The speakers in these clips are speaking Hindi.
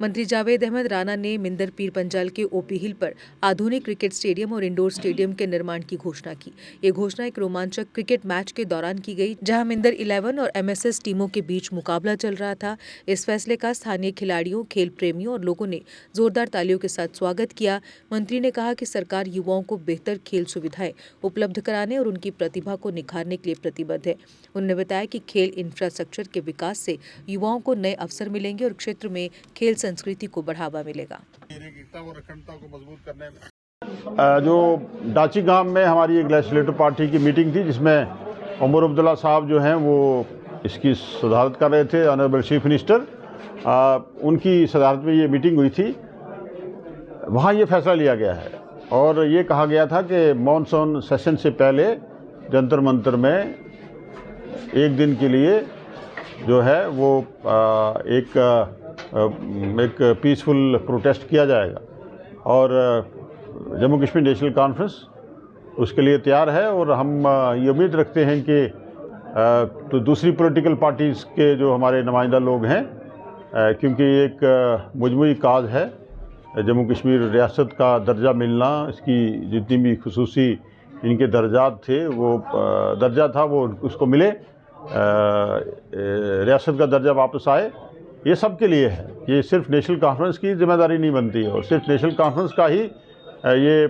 मंत्री जावेद अहमद राणा ने मिंदर पीर पंजाल के ओपी हिल पर आधुनिक क्रिकेट स्टेडियम और इंडोर स्टेडियम के निर्माण की घोषणा की। ये घोषणा एक रोमांचक क्रिकेट मैच के दौरान की गई, जहां मिंदर 11 और एमएसएस टीमों के बीच मुकाबला चल रहा था। इस फैसले का स्थानीय खिलाड़ियों, खेल प्रेमियों और लोगों ने जोरदार तालियों के साथ स्वागत किया। मंत्री ने कहा कि सरकार युवाओं को बेहतर खेल सुविधाएं उपलब्ध कराने और उनकी प्रतिभा को निखारने के लिए प्रतिबद्ध है। उन्होंने बताया कि खेल इंफ्रास्ट्रक्चर के विकास से युवाओं को नए अवसर मिलेंगे और क्षेत्र में खेल संस्कृति को बढ़ावा मिलेगा। जो डाची गांव में हमारी एक लेजिस्लेटिव पार्टी की मीटिंग थी, जिसमें उमर अब्दुल्ला साहब जो हैं वो इसकी सदारत कर रहे थे, ऑनरेबल चीफ मिनिस्टर, उनकी सदारत में ये मीटिंग हुई थी। वहाँ ये फैसला लिया गया है और ये कहा गया था कि मॉनसून सेशन से पहले जंतर मंतर में एक दिन के लिए जो है वो एक पीसफुल प्रोटेस्ट किया जाएगा और जम्मू कश्मीर नेशनल कॉन्फ्रेंस उसके लिए तैयार है। और हम ये उम्मीद रखते हैं कि तो दूसरी पॉलिटिकल पार्टीज़ के जो हमारे नुमाइंदा लोग हैं, क्योंकि एक मजमूई काज है जम्मू कश्मीर रियासत का दर्जा मिलना, इसकी जितनी भी खुसूसी इनके दर्जात थे वो दर्जा था वो उसको मिले, रियासत का दर्जा वापस आए, ये सब के लिए है। ये सिर्फ नेशनल कॉन्फ्रेंस की जिम्मेदारी नहीं बनती है और सिर्फ नेशनल कॉन्फ्रेंस का ही ये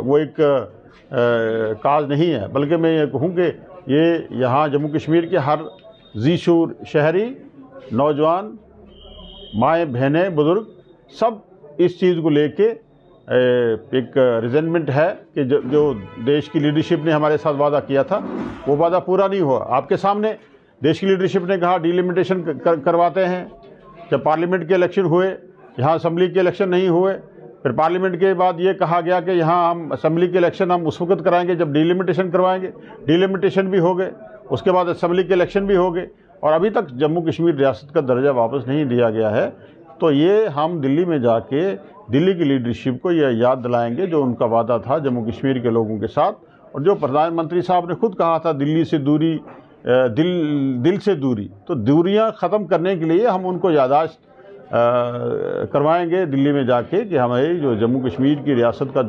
वो एक काज नहीं है, बल्कि मैं ये कहूँ कि ये यहाँ जम्मू कश्मीर के हर ज़ीशूर शहरी, नौजवान, माएँ बहनें, बुज़ुर्ग सब इस चीज़ को लेके एक रिजेंटमेंट है कि जो देश की लीडरशिप ने हमारे साथ वादा किया था वो वादा पूरा नहीं हुआ। आपके सामने देश की लीडरशिप ने कहा डिलिमिटेशन करवाते हैं। जब पार्लियामेंट के इलेक्शन हुए, यहाँ असम्बली के इलेक्शन नहीं हुए, फिर पार्लियामेंट के बाद ये कहा गया कि यहाँ हम असम्बली के इलेक्शन हम उस वक्त कराएंगे जब डिलिमिटेशन करवाएंगे। डिलिमिटेशन भी हो गए, उसके बाद असम्बली के इलेक्शन भी हो गए और अभी तक जम्मू कश्मीर रियासत का दर्जा वापस नहीं दिया गया है। तो ये हम दिल्ली में जाके दिल्ली की लीडरशिप को यह याद दिलाएंगे जो उनका वादा था जम्मू कश्मीर के लोगों के साथ, और जो प्रधानमंत्री साहब ने खुद कहा था दिल्ली से दूरी, दिल से दूरी, तो दूरियां ख़त्म करने के लिए हम उनको याददाश्त करवाएंगे दिल्ली में जाके कि हमारे जो जम्मू कश्मीर की रियासत का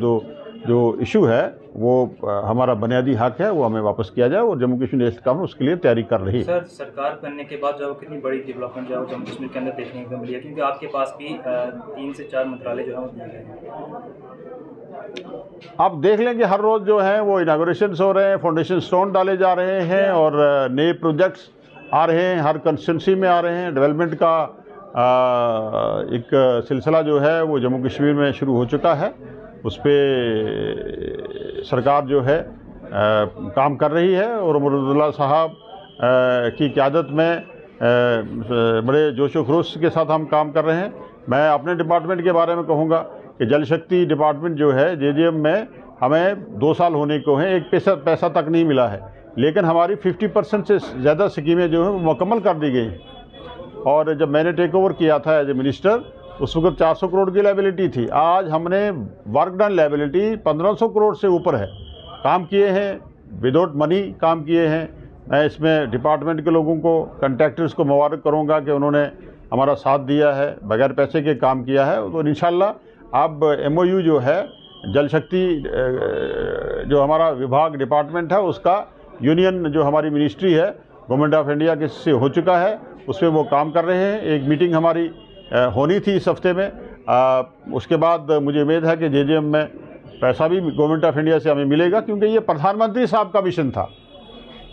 जो इशू है वो हमारा बुनियादी हक है, वो हमें वापस किया जाए और जम्मू कश्मीर नेशनल कॉन्फ्रेंस उसके लिए तैयारी कर रही है। सर, सरकार बनने के बाद जो कितनी बड़ी डेवलपमेंट जो है जम्मू कश्मीर के अंदर देखने को मिली है, क्योंकि आपके पास भी 3 से 4 मंत्रालय जो है वो दिए गए हैं। आप देख लें कि हर रोज़ जो है वो इनागोरेशंस हो रहे हैं, फाउंडेशन स्टोन डाले जा रहे हैं और नए प्रोजेक्ट्स आ रहे हैं, हर कंस्टिट्यूंसी में आ रहे हैं। डेवलपमेंट का एक सिलसिला जो है वो जम्मू कश्मीर में शुरू हो चुका है, उस पर सरकार जो है काम कर रही है और उमर अब्दुल्ला साहब की क़यादत में बड़े जोश व खरोश के साथ हम काम कर रहे हैं। मैं अपने डिपार्टमेंट के बारे में कहूँगा कि जल शक्ति डिपार्टमेंट जो है जेजेएम में हमें 2 साल होने को हैं, एक पैसा तक नहीं मिला है, लेकिन हमारी 50% से ज़्यादा स्कीमें जो हैं वो मुकम्मल कर दी गई हैं। और जब मैंने टेक ओवर किया था एज ए मिनिस्टर, उस वक्त 400 करोड़ की लायबिलिटी थी। आज हमने वर्क डन लायबिलिटी 1500 करोड़ से ऊपर है। काम किए हैं, विदाउट मनी काम किए हैं। मैं इसमें डिपार्टमेंट के लोगों को, कंट्रैक्टर्स को मुबारक करूंगा कि उन्होंने हमारा साथ दिया है, बगैर पैसे के काम किया है। तो इंशाल्लाह अब MOU जो है जल शक्ति जो हमारा विभाग डिपार्टमेंट है उसका यूनियन जो हमारी मिनिस्ट्री है गवर्नमेंट ऑफ इंडिया के से हो चुका है, उस पर वो काम कर रहे हैं। एक मीटिंग हमारी होनी थी इस हफ्ते में। उसके बाद मुझे उम्मीद है कि जेजेएम में पैसा भी गवर्नमेंट ऑफ इंडिया से हमें मिलेगा, क्योंकि ये प्रधानमंत्री साहब का मिशन था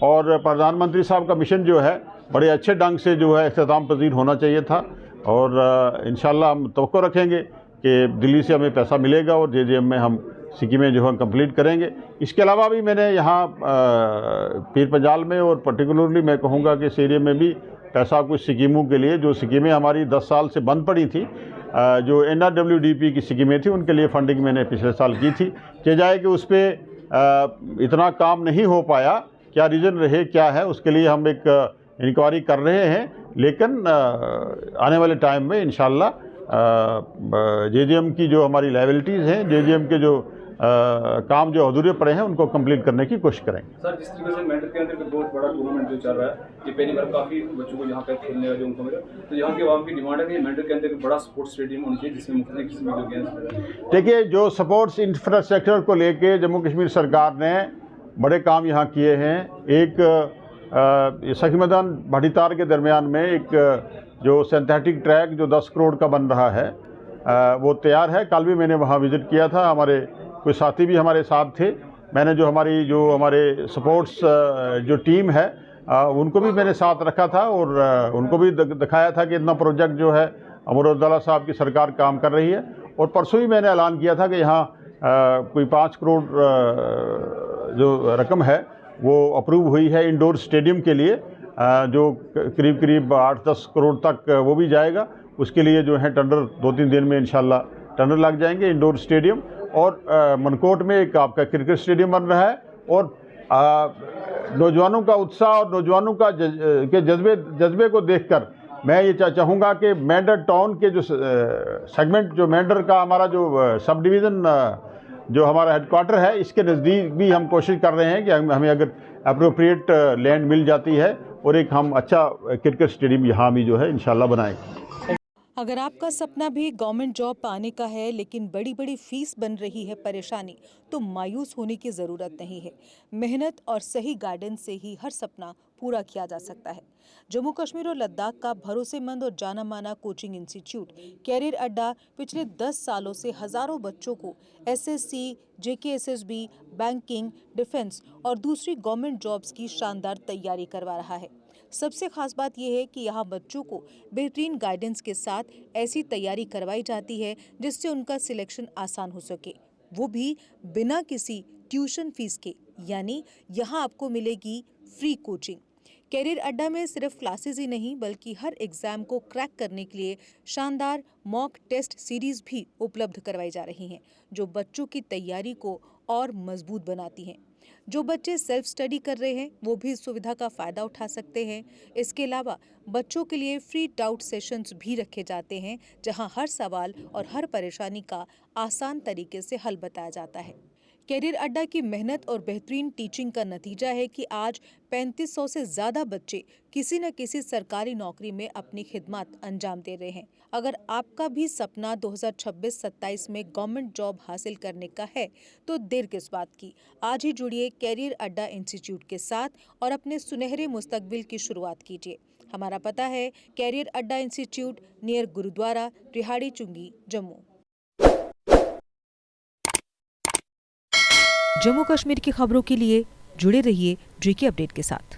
और प्रधानमंत्री साहब का मिशन जो है बड़े अच्छे ढंग से जो है इख्तिताम पजीर होना चाहिए था। और इंशाल्लाह हम तवक्को रखेंगे कि दिल्ली से हमें पैसा मिलेगा और जेजेएम में हम स्कीमें जो है कंप्लीट करेंगे। इसके अलावा भी मैंने यहाँ पीर पंजाल में और पर्टिकुलरली मैं कहूँगा कि इस एरिया में भी पैसा कुछ स्कीमों के लिए, जो स्कीमें हमारी 10 साल से बंद पड़ी थी, जो NRWDP की स्कीमें थी, उनके लिए फंडिंग मैंने पिछले साल की थी। कह जाए कि उस पर इतना काम नहीं हो पाया, क्या रीज़न रहे क्या है, उसके लिए हम एक इंक्वायरी कर रहे हैं। लेकिन आने वाले टाइम में इंशाल्लाह जेजेएम की जो हमारी लायबिलिटीज़ हैं, जेजेएम के जो काम जो अधूरे पड़े हैं उनको कंप्लीट करने की कोशिश करेंगे। सर, जिस तरीके से मेंढर के अंदर एक बहुत बड़ा टूर्नामेंट जो चल रहा है, ये पहली बार काफ़ी बच्चों को यहाँ पे खेलने का जो उनको मिला, तो यहाँ की आवाम की डिमांड है कि मेंढर के अंदर एक बड़ा स्पोर्ट्स स्टेडियम होना चाहिए जिसमें मुख्तलिफ किस्म के जो गेम्स। देखिए, जो स्पोर्ट्स इंफ्रास्ट्रक्चर को लेके जम्मू कश्मीर सरकार ने बड़े काम यहाँ किए हैं। एक सखी मैदान भाटीतार के दरमियान में एक जो सिंथेटिक ट्रैक जो 10 करोड़ का बन रहा है वो तैयार है। कल भी मैंने वहाँ विज़िट किया था, हमारे कुछ साथी भी हमारे साथ थे। मैंने जो हमारे स्पोर्ट्स जो टीम है उनको भी मैंने साथ रखा था और उनको भी दिखाया था कि इतना प्रोजेक्ट जो है अमरुद्दौला साहब की सरकार काम कर रही है। और परसों ही मैंने ऐलान किया था कि यहाँ कोई 5 करोड़ जो रकम है वो अप्रूव हुई है इंडोर स्टेडियम के लिए, जो करीब 8-10 करोड़ तक वो भी जाएगा। उसके लिए जो है टेंडर 2-3 दिन में इंशाल्लाह टेंडर लग जाएंगे। इंडोर स्टेडियम और मनकोट में एक आपका क्रिकेट स्टेडियम बन रहा है। और नौजवानों का उत्साह और नौजवानों का जज्बे को देखकर मैं ये चाहूँगा कि मेंढर टाउन के जो सेगमेंट जो मेंढर का हमारा जो सब डिवीज़न जो हमारा हेडक्वार्टर है इसके नज़दीक भी हम कोशिश कर रहे हैं कि हमें अगर अप्रोप्रिएट लैंड मिल जाती है और एक हम अच्छा क्रिकेट स्टेडियम यहाँ भी जो है इंशाल्लाह बनाएंगे। अगर आपका सपना भी गवर्नमेंट जॉब पाने का है लेकिन बड़ी बड़ी फीस बन रही है परेशानी, तो मायूस होने की ज़रूरत नहीं है। मेहनत और सही गाइडेंस से ही हर सपना पूरा किया जा सकता है। जम्मू कश्मीर और लद्दाख का भरोसेमंद और जाना माना कोचिंग इंस्टीट्यूट कैरियर अड्डा पिछले 10 सालों से हज़ारों बच्चों को SSC, JKSSB, बैंकिंग, डिफेंस और दूसरी गवर्नमेंट जॉब्स की शानदार तैयारी करवा रहा है। सबसे खास बात यह है कि यहाँ बच्चों को बेहतरीन गाइडेंस के साथ ऐसी तैयारी करवाई जाती है जिससे उनका सिलेक्शन आसान हो सके, वो भी बिना किसी ट्यूशन फीस के। यानी यहाँ आपको मिलेगी फ्री कोचिंग। कैरियर अड्डा में सिर्फ क्लासेस ही नहीं बल्कि हर एग्जाम को क्रैक करने के लिए शानदार मॉक टेस्ट सीरीज भी उपलब्ध करवाई जा रही हैं, जो बच्चों की तैयारी को और मजबूत बनाती हैं। जो बच्चे सेल्फ स्टडी कर रहे हैं वो भी इस सुविधा का फ़ायदा उठा सकते हैं। इसके अलावा बच्चों के लिए फ्री डाउट सेशंस भी रखे जाते हैं, जहां हर सवाल और हर परेशानी का आसान तरीके से हल बताया जाता है। कैरियर अड्डा की मेहनत और बेहतरीन टीचिंग का नतीजा है कि आज 3500 से ज़्यादा बच्चे किसी न किसी सरकारी नौकरी में अपनी खिदमत अंजाम दे रहे हैं। अगर आपका भी सपना 2026-27 में गवर्नमेंट जॉब हासिल करने का है तो देर किस बात की। आज ही जुड़िए कैरियर अड्डा इंस्टीट्यूट के साथ और अपने सुनहरे मुस्तकबिल की शुरुआत कीजिए। हमारा पता है कैरियर अड्डा इंस्टीट्यूट, नियर गुरुद्वारा, रिहाड़ी चुंगी, जम्मू। जम्मू कश्मीर की खबरों के लिए जुड़े रहिए GK अपडेट के साथ।